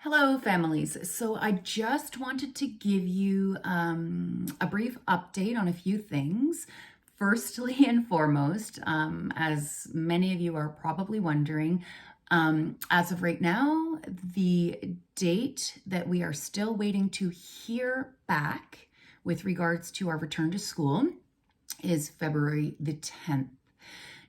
Hello, families. So I just wanted to give you a brief update on a few things. Firstly and foremost, as many of you are probably wondering, as of right now, the date that we are still waiting to hear back with regards to our return to school is February the 10th.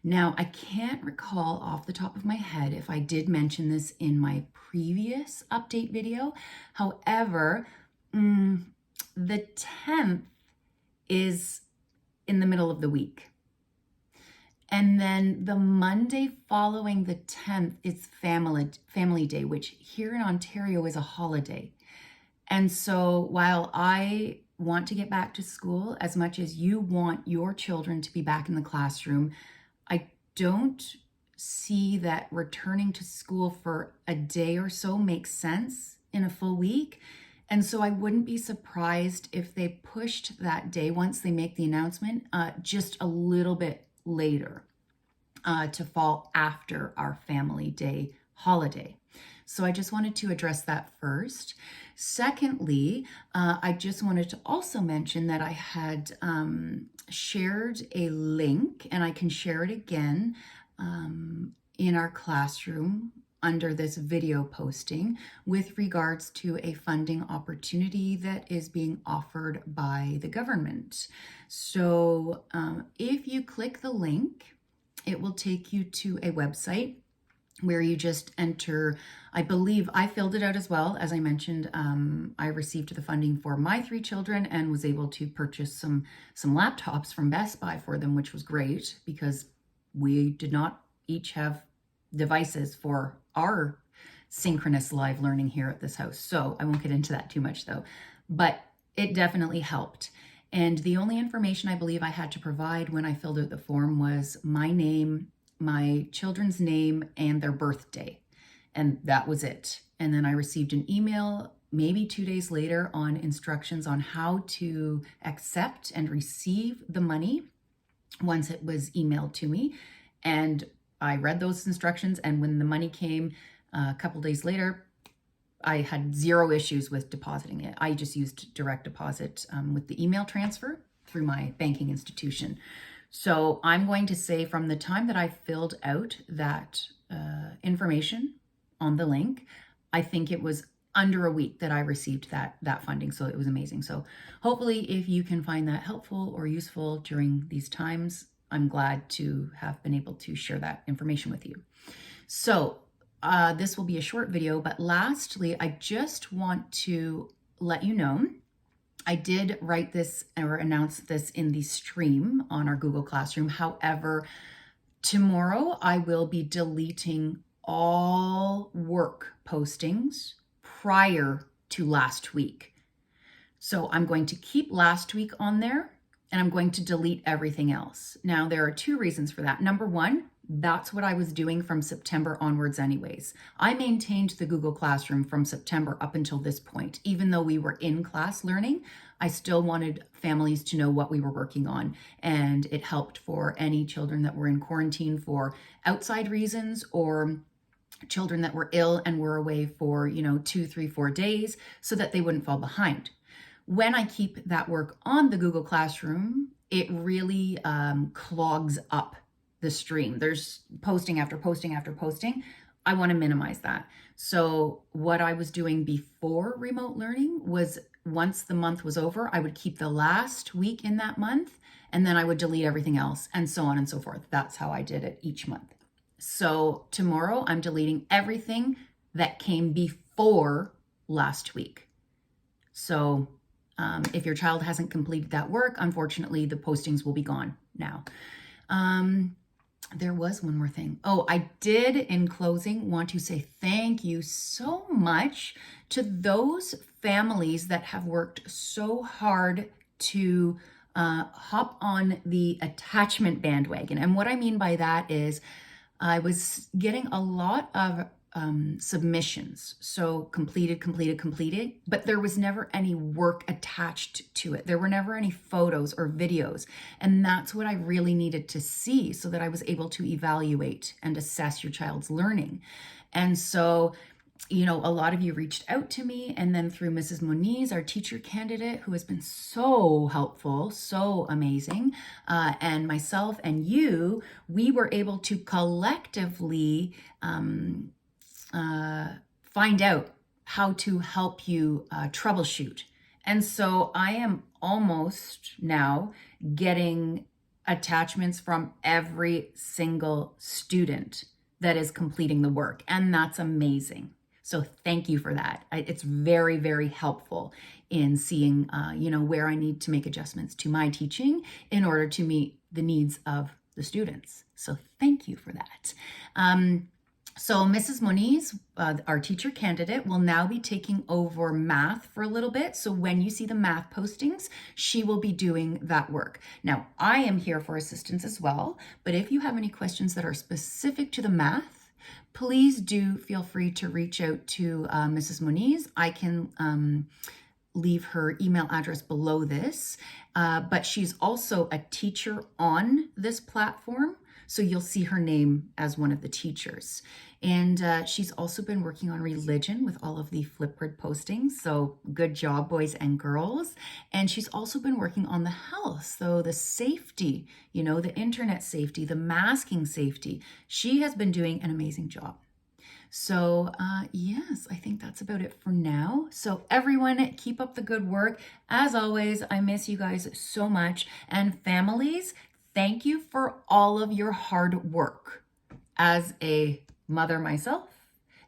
Now, I can't recall off the top of my head if I did mention this in my previous update video. However, the 10th is in the middle of the week. And then the Monday following the 10th is Family Day, which here in Ontario is a holiday. And so while I want to get back to school as much as you want your children to be back in the classroom, I don't see that returning to school for a day or so makes sense in a full week. And so I wouldn't be surprised if they pushed that day once they make the announcement just a little bit later to fall after our Family Day holiday. So I just wanted to address that first. Secondly, I just wanted to also mention that I had shared a link, and I can share it again in our classroom under this video posting with regards to a funding opportunity that is being offered by the government. So if you click the link, it will take you to a website where you just enter, I believe I filled it out as well. As I mentioned, I received the funding for my 3 children and was able to purchase some laptops from Best Buy for them, which was great because we did not each have devices for our synchronous live learning here at this house. So I won't get into that too much though, but it definitely helped. And the only information I believe I had to provide when I filled out the form was my name, my children's name, and their birthday. And that was it. And then I received an email maybe 2 days later on instructions on how to accept and receive the money once it was emailed to me. And I read those instructions. And when the money came a couple days later, I had 0 issues with depositing it. I just used direct deposit with the email transfer through my banking institution. So I'm going to say from the time that I filled out that information on the link, I think it was under a week that I received that funding. So it was amazing. So hopefully if you can find that helpful or useful during these times, I'm glad to have been able to share that information with you. So this will be a short video, but lastly, I just want to let you know, I did write this or announce this in the stream on our Google Classroom. However, tomorrow I will be deleting all work postings prior to last week. So I'm going to keep last week on there and I'm going to delete everything else. Now, there are 2 reasons for that. Number 1, that's what I was doing from September onwards anyways. I maintained the Google Classroom from September up until this point. Even though we were in class learning, I still wanted families to know what we were working on. And it helped for any children that were in quarantine for outside reasons or children that were ill and were away for, 2, 3, 4 days so that they wouldn't fall behind. When I keep that work on the Google Classroom, it really clogs up the stream. There's posting after posting after posting. I want to minimize that. So what I was doing before remote learning was once the month was over, I would keep the last week in that month and then I would delete everything else and so on and so forth. That's how I did it each month. So tomorrow I'm deleting everything that came before last week. So if your child hasn't completed that work, unfortunately, the postings will be gone now. There was one more thing. Oh, I did in closing want to say thank you so much to those families that have worked so hard to hop on the attachment bandwagon. And what I mean by that is I was getting a lot of submissions. So completed, but there was never any work attached to it. There were never any photos or videos. And that's what I really needed to see so that I was able to evaluate and assess your child's learning. And so a lot of you reached out to me, and then through Mrs. Moniz, our teacher candidate, who has been so helpful, so amazing, and myself and you, we were able to collectively find out how to help you troubleshoot. And so I am almost now getting attachments from every single student that is completing the work, and that's amazing. So thank you for that. It's very, very helpful in seeing, where I need to make adjustments to my teaching in order to meet the needs of the students. So thank you for that. So Mrs. Moniz, our teacher candidate, will now be taking over math for a little bit. So when you see the math postings, she will be doing that work. Now, I am here for assistance as well, but if you have any questions that are specific to the math, please do feel free to reach out to Mrs. Moniz. I can leave her email address below this, but she's also a teacher on this platform. So you'll see her name as one of the teachers. And she's also been working on religion with all of the Flipgrid postings. So good job, boys and girls. And she's also been working on the health. So the safety, the internet safety, the masking safety. She has been doing an amazing job. So yes, I think that's about it for now. So everyone, keep up the good work. As always, I miss you guys so much. And families, thank you for all of your hard work. As a mother myself,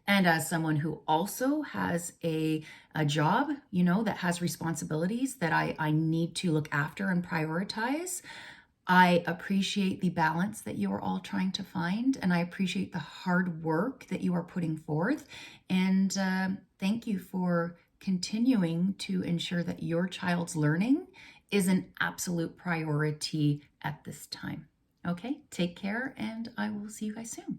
and as someone who also has a job, that has responsibilities that I need to look after and prioritize, I appreciate the balance that you are all trying to find, and I appreciate the hard work that you are putting forth. And thank you for continuing to ensure that your child's learning is an absolute priority at this time. Okay, take care, and I will see you guys soon.